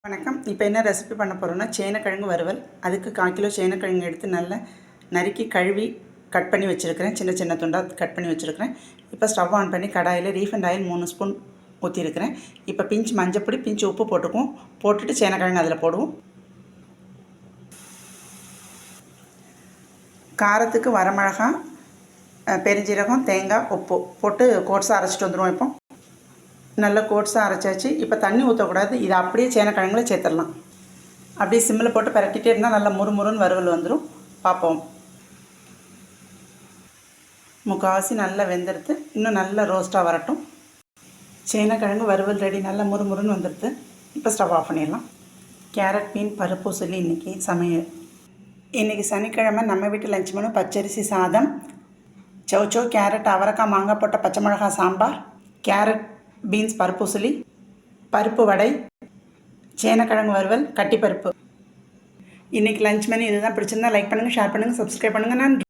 வணக்கம். இப்போ என்ன ரெசிபி பண்ண போகிறோம்னா சேனக்கிழங்கு வறுவல். அதுக்கு 1/4 கிலோ சேனக்கிழங்கு எடுத்து நல்லா நறுக்கி கழுவி கட் பண்ணி வச்சுருக்கிறேன். சின்ன சின்ன துண்டாக கட் பண்ணி வச்சுருக்கிறேன். இப்போ ஸ்டவ் ஆன் பண்ணி கடாயில் ரீஃபைண்ட் ஆயில் 3 ஸ்பூன் ஊற்றிருக்கிறேன். இப்போ பிஞ்ச் மஞ்சப்பொடி, பிஞ்ச் உப்பு போட்டுக்குவோம். போட்டுட்டு சேனக்கிழங்கு அதில் போடுவோம். காரத்துக்கு வரமிளகாய், பெருஞ்சீரகம், தேங்காய், உப்பு போட்டு கோட்ஸாக அரைச்சிட்டு வந்துடுவோம். இப்போ நல்லா கோட்ஸாக அரைச்சாச்சு. இப்போ தண்ணி ஊற்றக்கூடாது. இதை அப்படியே சேனக்கிழங்குல சேர்த்துடலாம். அப்படியே சிம்மில் போட்டு பரட்டிகிட்டே இருந்தால் நல்லா முறுமுறுன்னு வறுவல் வந்துடும். பார்ப்போம். முக்கால்வாசி நல்லா வெந்துடுது. இன்னும் நல்லா ரோஸ்ட்டாக வரட்டும். சேனக்கிழங்கு வறுவல் ரெடி. நல்லா முறுமுறுன்னு வந்துடுது. இப்போ ஸ்டவ் ஆஃப் பண்ணிடலாம். கேரட், பீன், பருப்பு சொல்லி இன்றைக்கி சமையல். இன்றைக்கி சனிக்கிழமை நம்ம வீட்டு லஞ்ச் மெனு பச்சரிசி சாதம், சௌச்சோ, கேரட், அவரைக்காய், மாங்காய் போட்ட பச்சை மிளகாய் சாம்பார், கேரட் பீன்ஸ் பருப்பு உசிலி, பருப்பு வடை, சேனக்கிழங்கு வறுவல், கட்டிப்பருப்பு. இன்றைக்கி லஞ்ச் மெனு இதுதான். பிடிச்சிருந்தா லைக் பண்ணுங்கள், ஷேர் பண்ணுங்கள், சப்ஸ்கிரைப் பண்ணுங்கள். நன்றி.